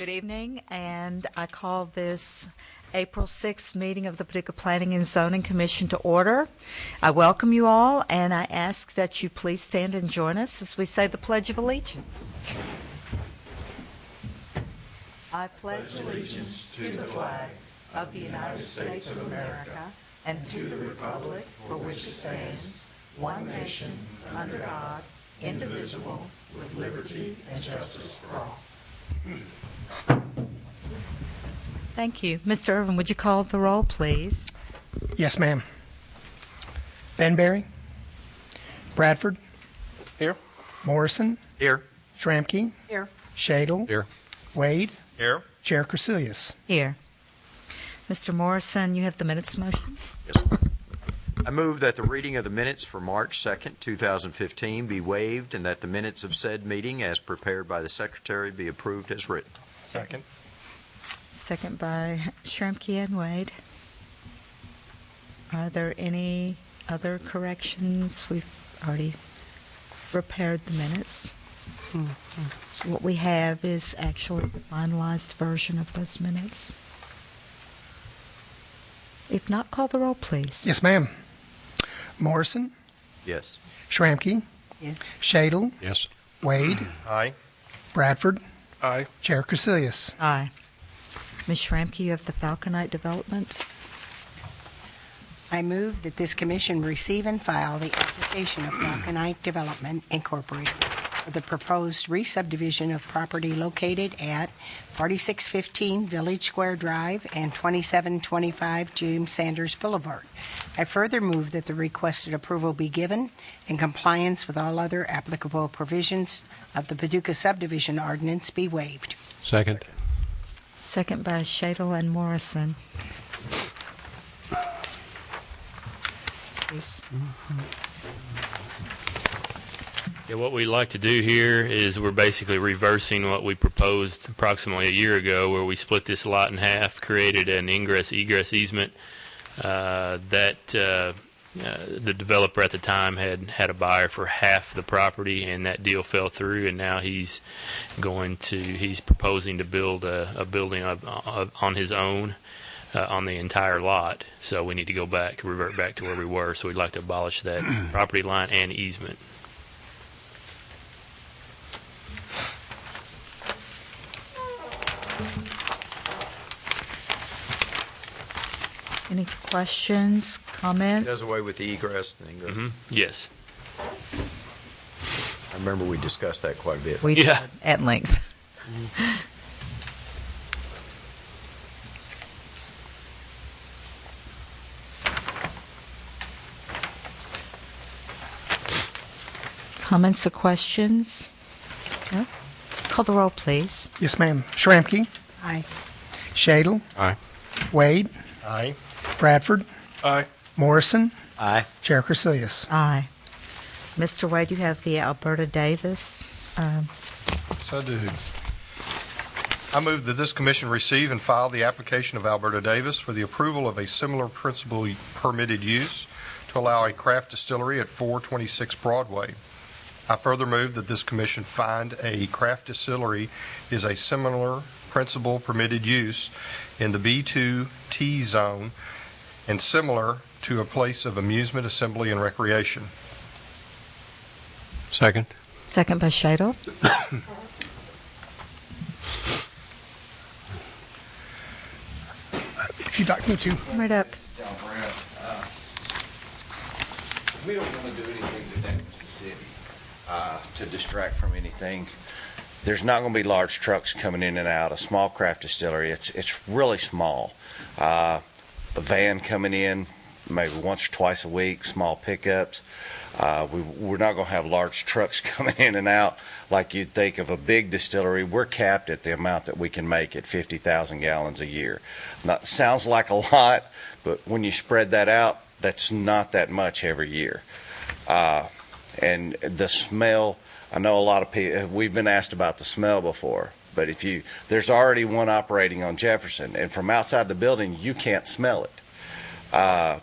Good evening, and I call this April 6th meeting of the Paducah Planning and Zoning Commission to order. I welcome you all, and I ask that you please stand and join us as we say the Pledge of Allegiance. I pledge allegiance to the flag of the United States of America and to the republic for which it stands, one nation, under God, indivisible, with liberty and justice for all. Thank you. Mr. Irvin, would you call the roll, please? Yes, ma'am. Benberry? Bradford? Here. Morrison? Here. Schramke? Here. Shadle? Here. Wade? Here. Chair Crecilius. Here. Mr. Morrison, you have the minutes motion. Yes. I move that the reading of the minutes for March 2nd, 2015 be waived and that the minutes of said meeting as prepared by the Secretary be approved as written. Second. Second by Schramke and Wade. Are there any other corrections? We've already prepared the minutes. So what we have is actually the finalized version of those minutes. If not, call the roll, please. Yes, ma'am. Morrison? Yes. Schramke? Yes. Shadle? Yes. Wade? Aye. Bradford? Aye. Chair Crecilius. Aye. Ms. Schramke, you have the Falconite development. I move that this commission receive and file the application of Falconite Development, Incorporated, for the proposed re-subdivision of property located at 4615 Village Square Drive and 2725 James Sanders Boulevard. I further move that the requested approval be given in compliance with all other applicable provisions of the Paducah subdivision ordinance be waived. Second. Second by Shadle and Morrison. Please. Yeah, what we'd like to do here is we're basically reversing what we proposed approximately a year ago, where we split this lot in half, created an ingress-egress easement that the developer at the time had a buyer for half the property, and that deal fell through, and now he's proposing to build a building on his own on the entire lot. So we need to revert back to where we were. So we'd like to abolish that property line and easement. Any questions, comments? Does away with the egress and ingress. Mm-hmm. Yes. I remember we discussed that quite a bit. We did at length. Comments or questions? No? Call the roll, please. Yes, ma'am. Schramke? Aye. Shadle? Aye. Wade? Aye. Bradford? Aye. Morrison? Aye. Chair Crecilius. Aye. Mr. Wade, you have the Alberta Davis. So I do. I move that this commission receive and file the application of Alberta Davis for the approval of a similar principal permitted use to allow a craft distillery at 426 Broadway. I further move that this commission find a craft distillery is a similar principal permitted use in the B2T zone and similar to a place of amusement, assembly, and recreation. Second. Second by Shadle. If you'd like me to. Come right up. John Brown. We don't want to do anything to damage the city, to distract from anything. There's not going to be large trucks coming in and out. A small craft distillery, it's really small. A van coming in maybe once or twice a week, small pickups. We're not going to have large trucks coming in and out like you'd think of a big distillery. We're capped at the amount that we can make at 50,000 gallons a year. That sounds like a lot, but when you spread that out, that's not that much every year. And the smell, I know a lot of people, we've been asked about the smell before, but there's already one operating on Jefferson, and from outside the building, you can't smell it.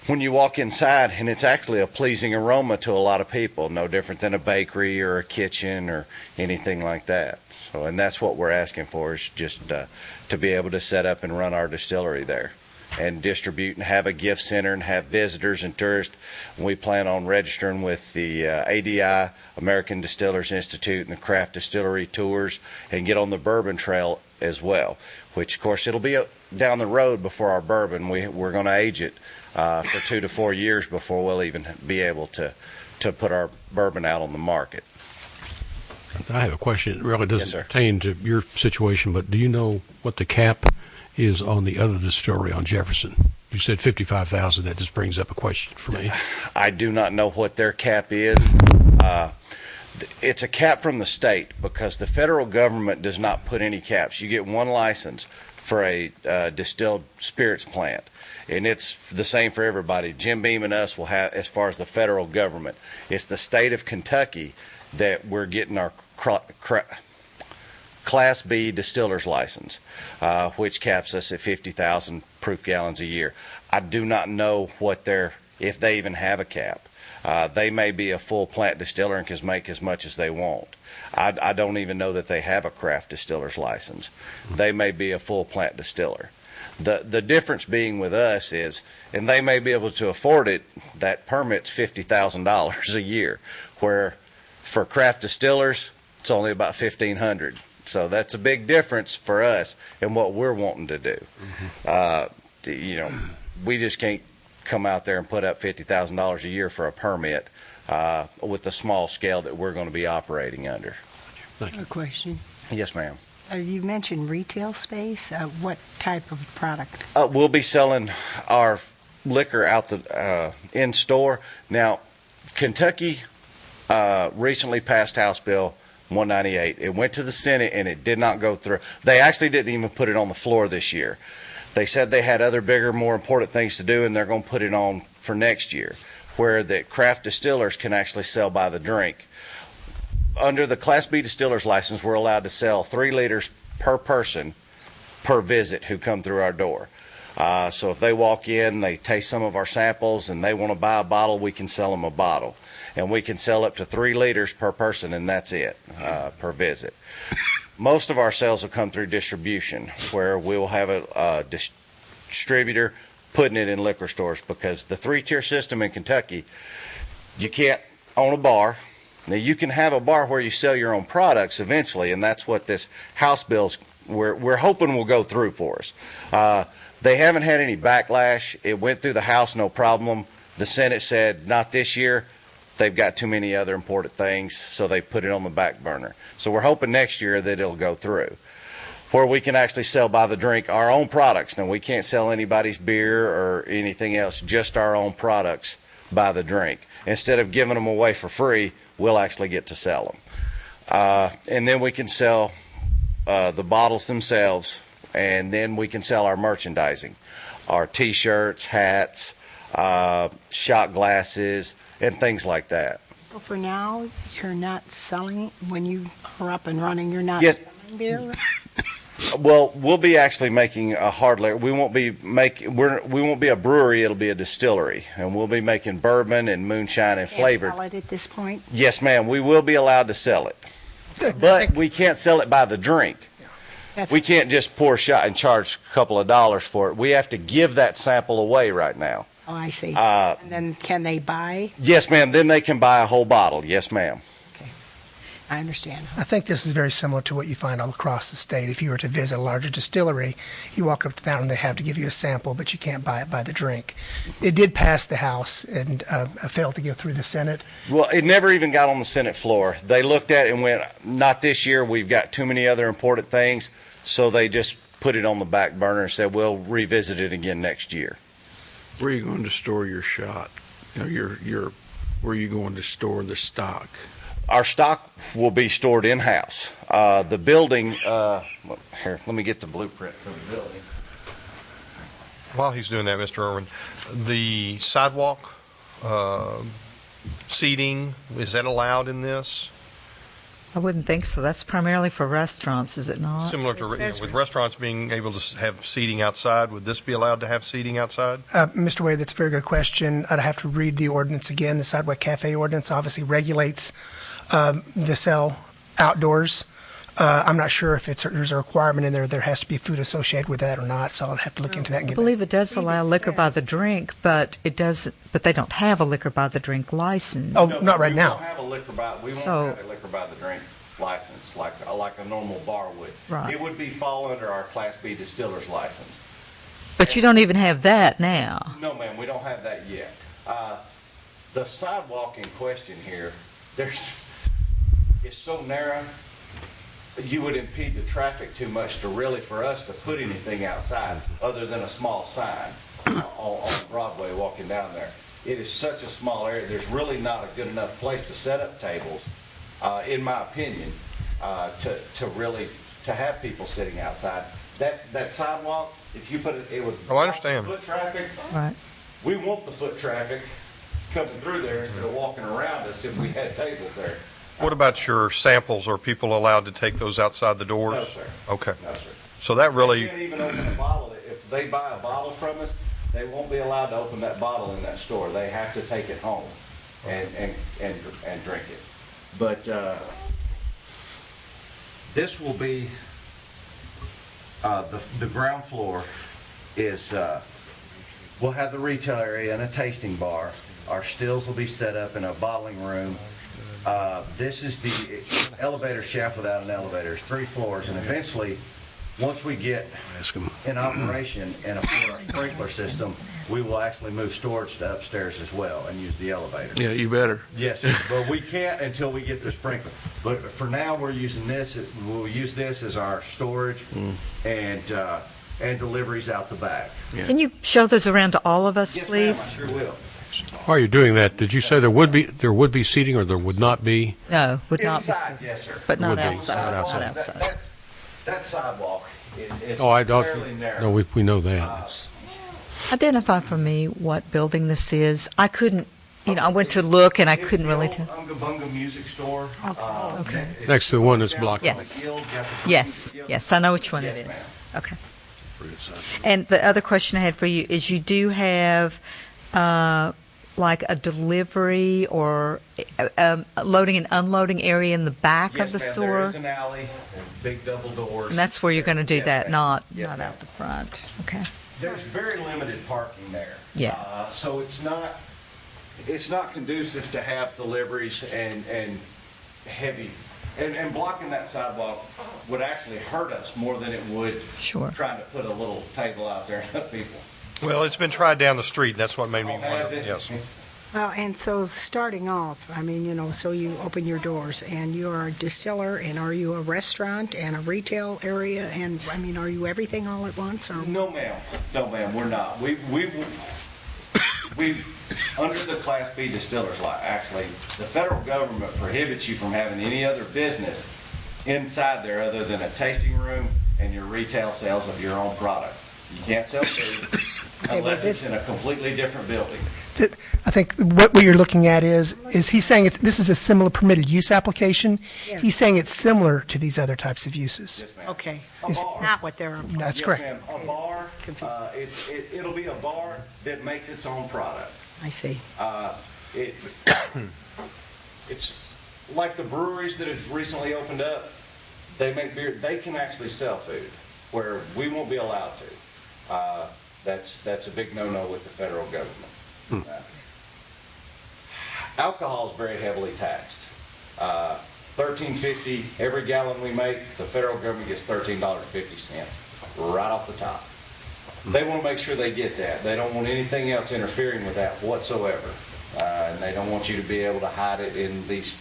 When you walk inside, and it's actually a pleasing aroma to a lot of people, no different than a bakery or a kitchen or anything like that. So, and that's what we're asking for, is just to be able to set up and run our distillery there and distribute and have a gift center and have visitors and tourists. We plan on registering with the ADI, American Distillers Institute, and the Craft Distillery Tours, and get on the Bourbon Trail as well, which, of course, it'll be down the road before our bourbon. We're going to age it for 2 to 4 years before we'll even be able to put our bourbon out on the market. I have a question. It really Yes, doesn't sir. pertain to your situation, but do you know what the cap is on the other distillery on Jefferson? You said 55,000. That just brings up a question for me. I do not know what their cap is. It's a cap from the state because the federal government does not put any caps. You get one license for a distilled spirits plant, and it's the same for everybody. Jim Beam and us will have, as far as the federal government, it's the state of Kentucky that we're getting our Class B distiller's license, which caps us at 50,000 proof gallons a year. I do not know if they even have a cap. They may be a full plant distiller and can make as much as they want. I don't even know that they have a craft distiller's license. They may be a full plant distiller. The difference being with us is, and they may be able to afford it, that permit's $50,000 a year, where for craft distillers, it's only about $1,500. So that's a big difference for us and what we're wanting to do. We just can't come out there and put up $50,000 a year for a permit with the small scale that we're going to be operating under. Thank you. A question. Yes, ma'am. You mentioned retail space. What type of product? We'll be selling our liquor out the in store. Now, Kentucky recently passed House Bill 198. It went to the Senate and it did not go through. They actually didn't even put it on the floor this year. They said they had other bigger, more important things to do, and they're going to put it on for next year, where the craft distillers can actually sell by the drink. Under the Class B distiller's license, we're allowed to sell 3 liters per person per visit who come through our door. So if they walk in, they taste some of our samples, and they want to buy a bottle, we can sell them a bottle. And we can sell up to 3 liters per person, and that's it, per visit. Most of our sales will come through distribution, where we'll have a distributor putting it in liquor stores, because the 3-tier system in Kentucky, you can't own a bar. Now, you can have a bar where you sell your own products eventually, and that's what this House bill's we're hoping will go through for us. They haven't had any backlash. It went through the House, no problem. The Senate said, not this year. They've got too many other important things, so they put it on the back burner. So we're hoping next year that it'll go through, where we can actually sell by the drink our own products. Now, we can't sell anybody's beer or anything else, just our own products by the drink. Instead of giving them away for free, we'll actually get to sell them. And then we can sell the bottles themselves, and then we can sell our merchandising, our T-shirts, hats, shot glasses, and things like that. So for now, you're not selling, when you are up and running, you're not Yes. selling beer? Well, we'll be actually making a hard liquor. We won't be a brewery. It'll be a distillery, and we'll be making bourbon and moonshine and flavored. Can't sell it at this point? Yes, ma'am. We will be allowed to sell it, but we can't sell it by the drink. We can't just pour a shot and charge a couple of dollars for it. We have to give that sample away right now. Oh, I see. And then can they buy? Yes, ma'am. Then they can buy a whole bottle. Yes, ma'am. Okay. I understand. I think this is very similar to what you find all across the state. If you were to visit a larger distillery, you walk up to town and they have to give you a sample, but you can't buy it by the drink. It did pass the House and failed to go through the Senate. Well, it never even got on the Senate floor. They looked at it and went, not this year. We've got too many other important things. So they just put it on the back burner and said, we'll revisit it again next year. Where are you going to store your shot? Where are you going to store the stock? Our stock will be stored in-house. The building, here, let me get the blueprint for the building. While he's doing that, Mr. Irwin, the sidewalk seating, is that allowed in this? I wouldn't think so. That's primarily for restaurants, is it not? Similar to with restaurants being able to have seating outside, would this be allowed to have seating outside? Mr. Wade, that's a very good question. I'd have to read the ordinance again. The Sidewalk Cafe ordinance obviously regulates the sale outdoors. I'm not sure if there's a requirement in there has to be food associated with that or not, so I'll have to look into that and I get believe it does allow liquor by the drink, but they don't have a liquor by the drink license. Oh, not right we now. Won't have a liquor by, we won't So- have a liquor by the drink license like a normal bar would. Right. It would fall under our Class B distiller's license. But you don't even have that now. No, ma'am, we don't have that yet. The sidewalk in question here, it's so narrow, you would impede the traffic too much for us to put anything outside other than a small sign on Broadway walking down there. It is such a small area, there's really not a good enough place to set up tables, in my opinion, to have people sitting outside. That sidewalk, if you put it would Oh, I understand. block the foot traffic. Right. We want the foot traffic coming through there instead of walking around us if we had tables there. What about your samples? Are people allowed to take those outside the doors? No, sir. Okay. No, sir. So that They really, can't even open a bottle. If they buy a bottle from us, they won't be allowed to open that bottle in that store. They have to take it home and drink it. But this will be the ground floor is we'll have the retail area and a tasting bar. Our stills will be set up in a bottling room. This is the elevator shaft without an elevator. It's 3 floors, and eventually, once we get in operation and afford our sprinkler system, we will actually move storage to upstairs as well and use the elevator. Yeah, you better. Yes, but we can't until we get the sprinkler. But for now, we're using this. We'll use this as our storage and deliveries out the back. Yeah. Can you show those around to all of us, Yes, please? ma'am, I sure will. While you're doing that, did you say there would be seating or there would not be? No, would not be. Inside, yes, sir. But not Would be. outside. Not outside. Not outside. That sidewalk is Oh, I don't. fairly narrow. No, we know that. It's- Identify for me what building this is. I couldn't, I went to look and I It's couldn't the really old tell. Unga Bunga Music Store. Okay. It's Next to the one that's down blocked. from the Yes. guild, got the- Yes, yes, I know which one it Yes, is. Okay. And the other question I had for you is you do have like a delivery or loading and unloading area in the back Yes, of the ma'am, store? there is an alley, and big double doors. And that's where you're going to do Yes, that, ma'am. not Yes, ma'am. out the front. Okay. There's very limited parking there. Yeah. So it's not conducive to have deliveries and heavy, and blocking that sidewalk would actually hurt us more than it would Sure. trying to put a little table out there and let people. well, it's been tried down the street, and that's what made me Oh, has wonder. it? Yes. Well, and so starting off, I mean, so you open your doors and you're a distiller, and are you a restaurant and a retail area? And, I mean, are you everything all at once, or? No, ma'am. No, ma'am, we're not. We under the Class B distiller's license, actually, the federal government prohibits you from having any other business inside there other than a tasting room and your retail sales of your own product. You can't sell food unless it's in a completely different building. I think what you're looking at is he's saying this is a similar permitted use application. Yeah. He's saying it's similar to these other types of uses. Yes, ma'am. Okay, A it's bar. not what they're. That's Yes, correct. ma'am. A bar, Confusing. it'll be a bar that makes its own product. I see. It's like the breweries that have recently opened up. They make beer. They can actually sell food, where we won't be allowed to. That's a big no-no with the federal government. Alcohol is very heavily taxed. $13.50 every gallon we make. The federal government gets $13.50 right off the top. They want to make sure they get that. They don't want anything else interfering with that whatsoever. And they don't want you to be able to hide it in these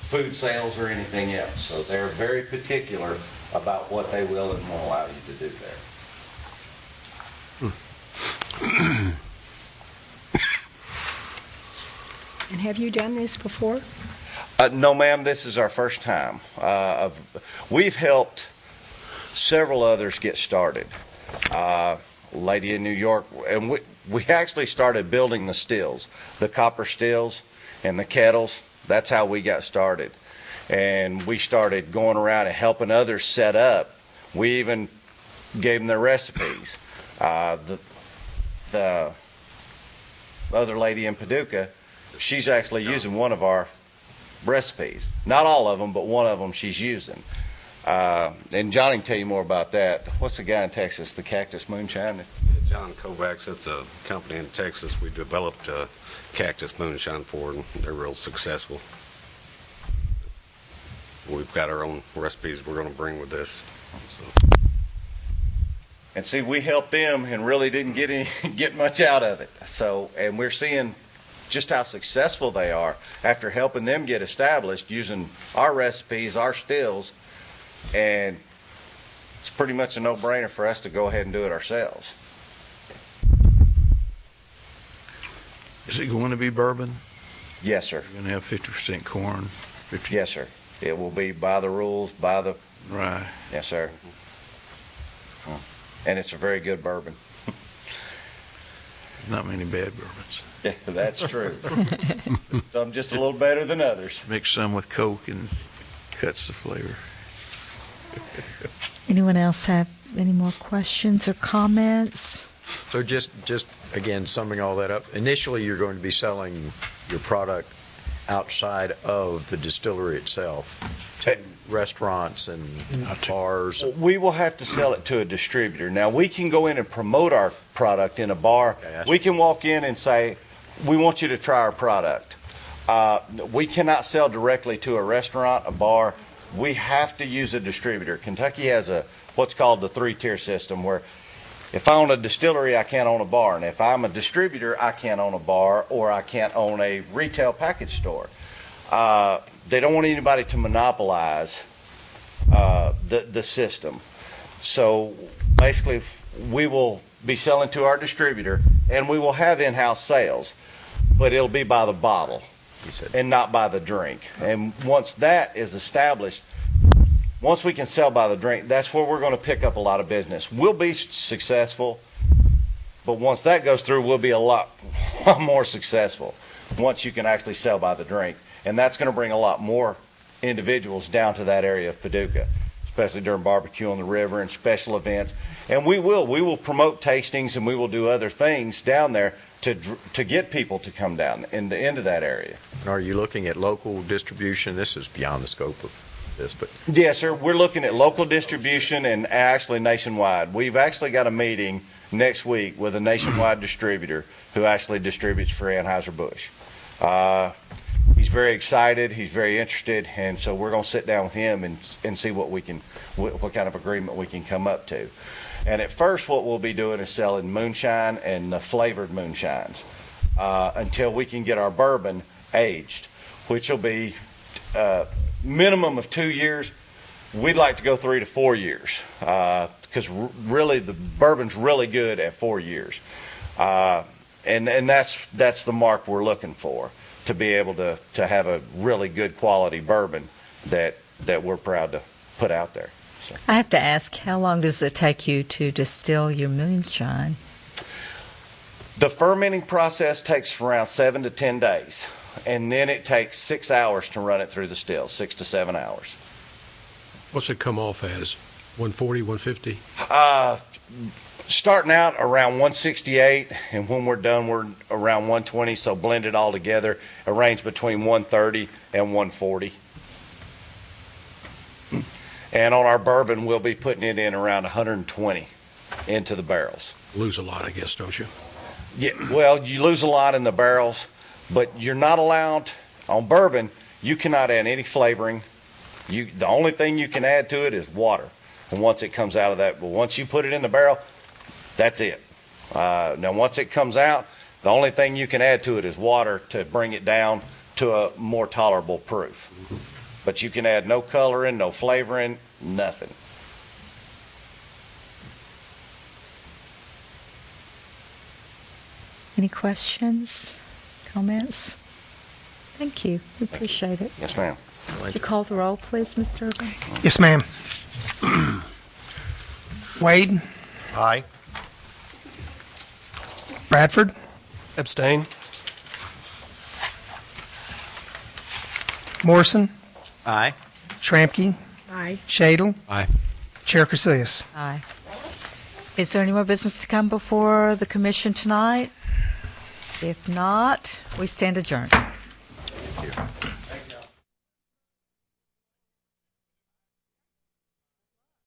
food sales or anything else. So they're very particular about what they will and won't allow you to do there. And have you done this before? No, ma'am, this is our first time. We've helped several others get started. Lady in New York, and we actually started building the stills, the copper stills and the kettles. That's how we got started. And we started going around and helping others set up. We even gave them their recipes. The other lady in Paducah, she's actually using one of our recipes. Not all of them, but one of them she's using. And Johnny can tell you more about that. What's the guy in Texas, the Cactus Moonshine? John Kovacs, it's a company in Texas we developed cactus moonshine for, and they're real successful. We've got our own recipes we're going to bring with this. So. And see, we helped them and really didn't get much out of it. So, and we're seeing just how successful they are after helping them get established using our recipes, our stills, and it's pretty much a no-brainer for us to go ahead and do it ourselves. Is it going to be bourbon? Yes, sir. You're going to have 50% corn? 50... Yes, sir. It will be by the rules, by the... Right. Yes, sir. And it's a very good bourbon. Not many bad bourbons. Yeah, that's true. Some just a little better than others. Mix some with Coke and cuts the flavor. Anyone else have any more questions or comments? So just again, summing all that up, initially you're going to be selling your product outside of the distillery itself to restaurants and bars. We will have to sell it to a distributor. Now, we can go in and promote our product in a bar. Okay, we can walk in and say, we want you to try our product. We cannot sell directly to a restaurant, a bar. We have to use a distributor. Kentucky has what's called the 3-tier system, where if I own a distillery, I can't own a bar. And if I'm a distributor, I can't own a bar, or I can't own a retail package store. They don't want anybody to monopolize the system. So basically, we will be selling to our distributor, and we will have in-house sales, but it'll be by the bottle and not by the drink. And once that is established, once we can sell by the drink, that's where we're going to pick up a lot of business. We'll be successful, but once that goes through, we'll be a lot more successful once you can actually sell by the drink. And that's going to bring a lot more individuals down to that area of Paducah, especially during barbecue on the river and special events. And we will promote tastings, and we will do other things down there to get people to come down into that area. Are you looking at local distribution? This is beyond the scope of this, but yes, sir. We're looking at local distribution and actually nationwide. We've actually got a meeting next week with a nationwide distributor who actually distributes for Anheuser-Busch. He's very excited. He's very interested, and so we're going to sit down with him and see what kind of agreement we can come up to. And at first, what we'll be doing is selling moonshine and the flavored moonshines until we can get our bourbon aged, which will be minimum of 2 years. We'd like to go 3 to 4 years because really the bourbon's really good at 4 years, and that's the mark we're looking for, to be able to have a really good quality bourbon that we're proud to put out there. So. I have to ask, how long does it take you to distill your moonshine? The fermenting process takes around 7 to 10 days, and then it takes 6 hours to run it through the still, 6 to 7 hours. What's it come off as? 140, 150? Starting out around 168, and when we're done, we're around 120, so blended all together, a range between 130 and 140. And on our bourbon, we'll be putting it in around 120 into the barrels. Lose a lot, I guess, don't you? Yeah, well, you lose a lot in the barrels, but you're not allowed, on bourbon, you cannot add any flavoring. The only thing you can add to it is water. And once it comes out of that, but once you put it in the barrel, that's it. Now, once it comes out, the only thing you can add to it is water to bring it down to a more tolerable proof. But you can add no coloring, no flavoring, nothing. Any questions, comments? Thank you. We appreciate it. Yes, ma'am. Would you call the roll, please, Mr. Urban? Yes, ma'am. Wade, Aye. Bradford, Abstain. Morrison, aye. Schramke, Aye. Shadle, Aye. Chair Casillas. Aye. Is there any more business to come before the commission tonight? If not, we stand adjourned. Thank you.